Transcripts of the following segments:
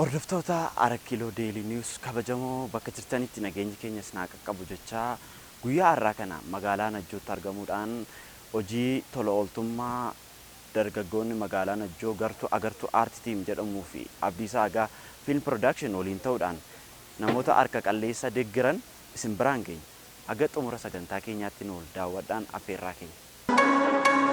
Hordoftoota Arakiloo Daily News kabajamoo bakka jirtanitti nageenyi keenya isin qaqqabu jechaa guyyaa har'aa kana magaalaa Najjootti argamuudhaan hojii tola ooltummaa dargaggoonni magaalaa Najjoo agartuu Art Team jedhamuu fi Abdiisaa Agaa Film Production waliin ta'uudhaan namoota harka qalleessa deeggaran isin biraan geenya. Aga xumura sagantaa keenyaatti nu daawwadhaan affeerraa keenya.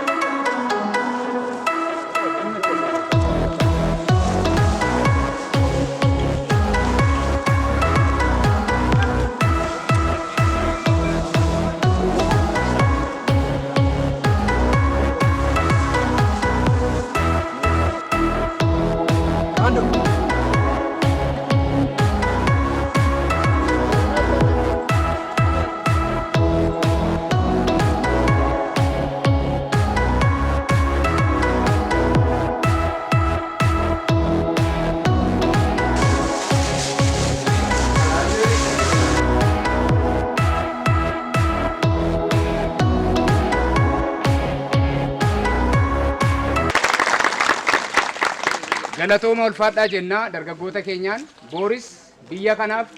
Galatooma ulfaadhaa jennaa dargaggoota keenyaan Booris biyya kanaaf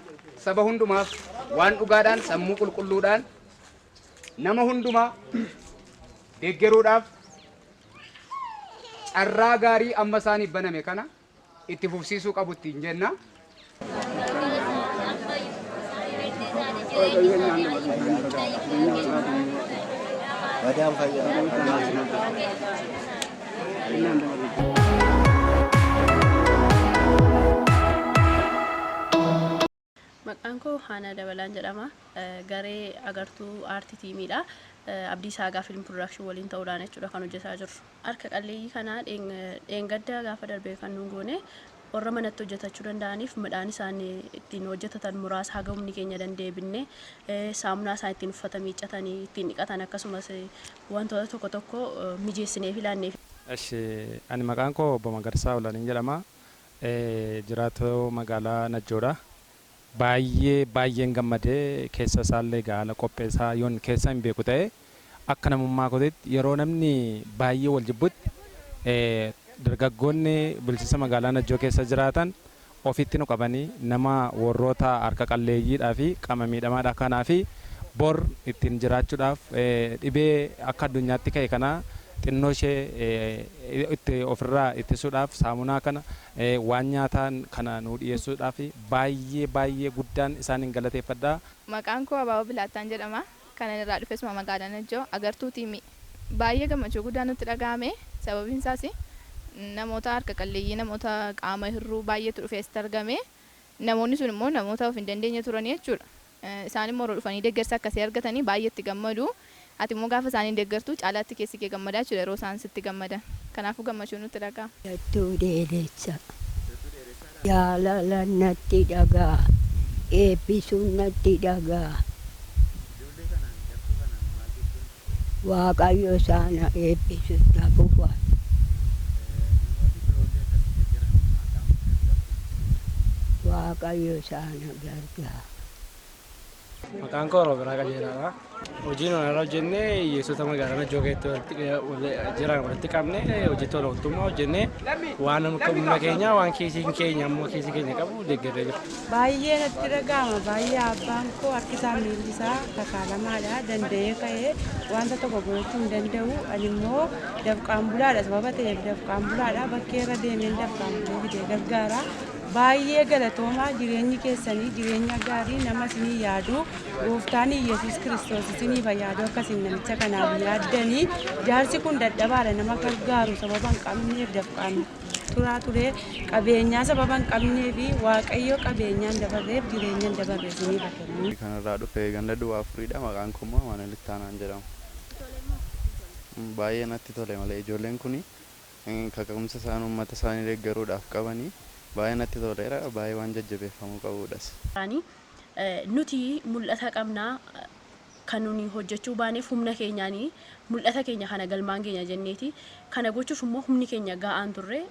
saba hundumaaf waan dhugaadhaan sammuu qulqulluudhaan nama hundumaa deeggaruudhaaf carraa gaarii amma isaaniif baname kana itti fufsiisuu qabu ittiin jenna. Maqaan koo Haanaa Dabalaan jedhama. Garee agartuu aartii tiimiidha. Abdiisaa Agaa Film Production waliin ta'uudhaan jechuudha kan hojjetaa jirru. Harka qalleeyyii kanaa dheengaddaa gaafa darbee kan nuun goone warra manatti hojjetachuu danda'aniif midhaan isaan ittiin hojjetatan muraasa haga humni keenya dandeebinne saamunaa isaan ittiin uffata miiccatanii ittiin dhiqatan akkasumas wantoota tokko tokko mijeessineef ilaanneef. Ani maqaan koo Obbo Magarsaa Olaniin jedhama. Jiraatoo magaalaa Najjoodha. Baay'een gammadee keessa isaallee gaala qopheessaa yoon keessa hin beeku ta'e akka namummaa kootiitti yeroo namni baay'ee wal jibbutti dargaggoonni bulchiinsa magaalaa Najjoo keessa jiraatan ofitti nu qabanii nama warroota harka qalleeyyiidhaa fi qaama miidhamaadha kanaa fi bor ittiin jiraachuudhaaf dhibee akka addunyaatti ka'e kanaa xinnoo ishee itti ofirraa ittisuudhaaf saamunaa kana waan nyaataan kana nu dhiyeessuudhaaf baay'ee guddaan isaaniin galateeffadha. Maqaan koo Abaaboo Bilaattaan jedhama. Kanan irraa dhufes magaalaa Najjoo agartuu tiimii. Baay'ee gammachuu guddaa nutti dhagahame. Sababiin isaas namoota harka qalleeyyii namoota qaama hir'uu baay'eetu dhufeesti argame. Namoonni sun immoo namoota of hin dandeenye turanii jechuudha. Isaan immoo dhufanii deeggarsa akkasii argatanii baay'eetti gammadu. Ati immoo gaafa isaanii deeggartu caalaatti keessi kee gammadaa jechuudha yeroo isaan sitti gammadan. Kanaafuu gammachuu nutti dhagahama. Jattuu dheereessa. Jaalala natti dhagaa. Eebbisuun natti dhagaa. Waaqayyo isaana eebbisutti hafuufa. Waaqayyo isaana gargaara. Maqaan koo Roobiraa Qajeelaadha. Hojiin nuyi hojjennee hiyyeessota magaalaa Najjoo keessatti jiran walitti qabnee hojii tola ooltummaa hojjennee waan humna keenya waan kiisiin keenya ammoo kiisii keenya qabu deeggaree jiru. Baay'ee natti dhagahama. Baay'ee abbaan koo harki isaa miilli isaa takaalamaadha. Danda'ee ka'ee wanta tokko gochuu hin danda'u. Ani immoo dafqaan bulaadha. Sababa ta'eef dafqaan bulaadha. Bakkee irra deemeen dafqaan bulee fidee gargaara. Baay'ee galatoomaa jireenyi keessanii jireenya gaarii nama isinii yaadu gooftaan Yesuus Kiristoos isinii fayyadu akkasiin namicha kanaaf yaaddanii jaarsi kun dadhabaadha nama gargaaru sababa hin qabneef dafqaan turaa ture qabeenyaa sababa hin qabneef waaqayyo qabeenyaan dabarreef jireenyaan dabarre isinii fakkennu. Kanarraa dhufee ganda duwwaa afuriidha. Maqaan koo Manuel Ittaanaan jedhama. Baay'ee natti tole malee ijoolleen kun kaka'umsa isaan uummata isaanii deeggaruudhaaf qabanii baay'ee natti toleera. Baay'ee waan jajjabeeffamuu qabudhas. Nuti mul'ata qabnaa kan nuni hojjechuu baaneef humna keenyaanii mul'ata keenya kana galmaan keenya jenneeti. Kana gochuuf immoo humni keenya ga'aan turre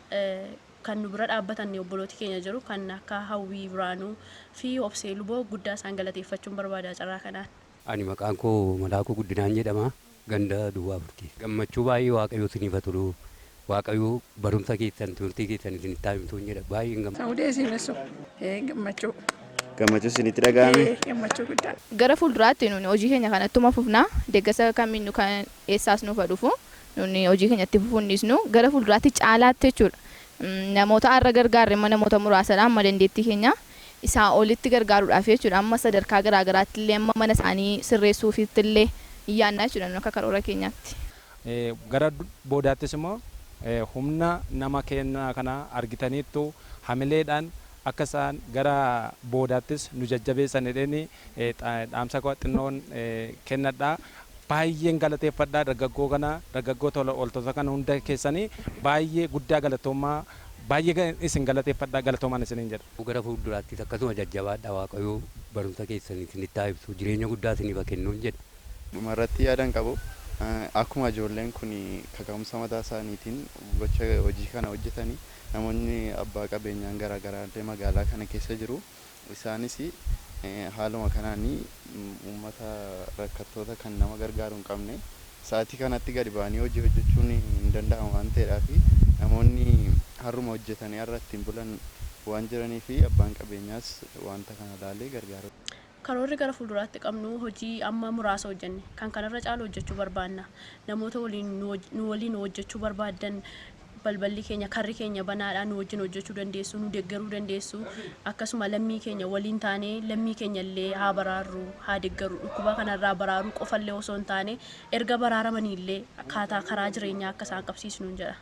kan nu bira dhaabbatan obbolooti keenya jiru kan akka Hawwii Biraanuu fi Obsee Luboo guddaa isaan galateeffachuun barbaada carraa kanaan. Ani maqaan koo Malaakuu Guddinaan jedhama. Ganda Duwwaa Afurtii. Gammachuu baay'ee waaqayyoo isiniif haa tolu. waaqayyoo barumsa keessan turtii keessan isin itti himtuu jedha baay'een gammada. Saudee siimesso gammachuu. Gammachuu isinitti dhaga'ame. Gammachuu guddaa. Gara fuulduraatti nuni hojii keenya kanattuma fufna deeggarsa kamiin kan eessaas nuuf dhufu nuni hojii keenyatti fufunnisnu gara fuulduraatti caalaatti jechuudha. Namoota har'a gargaarre immoo namoota muraasadha amma dandeettii keenya isaa olitti gargaaruudhaaf jechuudha. Amma sadarkaa garaagaraatti illee amma mana isaanii sirreessuufitti illee iyyaannaa jechuudha akka karoora keenyaatti. Gara boodaattis immoo humna nama keenya kana argitaniittu hamileedhaan akka isaan gara boodaattis nu jajjabeessan jedhanii dhaamsa xinnoon kennadha. Baay'een galateeffadha dargaggoo kana dargaggoo tola ooltota kana hunda keessanii baay'ee guddaa galatoomaa baay'ee isin galateeffadha galatoomaan isiniin jedha. Gara fuulduraattis akkasuma jajjabaadha waaqayyoo barumsa keessan isinitti haa ibsu jireenya guddaa isiniif kennuun jedha. Dhumarratti yaadan qabu akkuma ijoolleen kun kaka'umsa mataa isaaniitiin gocha hojii kana hojjetanii namoonni abbaa qabeenyaan garaagaraa magaalaa kana keessa jiru isaanis haaluma kanaan uummata rakkattoota kan nama gargaaru hin qabne sa'aatii kanatti gadi ba'anii hojii hojjechuun hin danda'amu waan ta'eedhaaf namoonni har'uma hojjetanii har'a ittiin bulan waan jiranii fi abbaan qabeenyaas wanta kana ilaalee gargaaru. Karoorri gara fuulduraatti qabnu hojii amma muraasa hojjenne kan kanarra caalu hojjechuu barbaanna. Namoota nu waliin hojjechuu barbaadan balballi keenya karri keenya banaadhaan nu wajjin hojjechuu dandeessu nu deeggaruu dandeessu akkasuma lammii keenya waliin taanee lammii keenya illee haa baraarru haa deeggaru dhukkuba kanarraa baraaruu qofallee osoo hin taane erga baraaramanii illee akkaataa karaa jireenyaa akka isaan qabsiisnu jedha.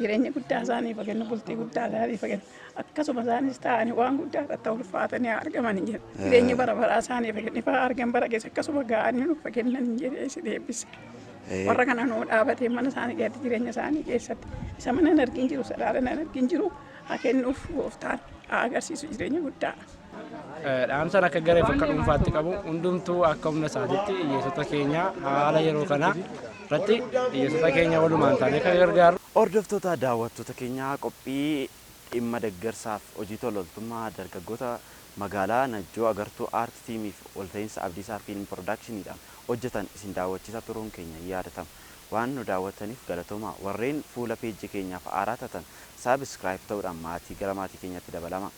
Jireenya guddaa isaanii fagennu bultii guddaa isaanii fagennu akkasuma isaanis ta'anii waan guddaa irratti ulfaatanii argaman jedha. Jireenya bara baraa isaanii fagenni fa'aa argan bara keessa akkasuma ga'anii nu fagennan jedhee si deebise. Warra kana nuu dhaabatee mana isaanii keessatti jireenya isaanii keessatti isa mana hin argin jiru sadaalan hin argin jiru haa kennuuf gooftaan haa agarsiisu jireenya guddaa. Dhaamsan akka garee fakka dhuunfaatti qabu hundumtuu akka humna isaatiitti hiyyeessota keenya haala yeroo kanaa irratti hiyyeessota keenya walumaan taanee kan gargaaru. Hordoftoota daawwattoota keenyaa qophii dhimma deeggarsaaf hojii tololtummaa dargaggoota magaalaa Najjoo agartuu aartii tiimiif walta'iinsa Abdiisaa Fiilm Piroodaakshiniidhaan hojjetan isin daawwachiisaa turuun keenya yaadatama. Waan nu daawwattaniif galatooma. Warreen fuula peejii keenyaaf haaraa taatan saabskraayib ta'uudhaan maatii gara maatii keenyatti dabalama.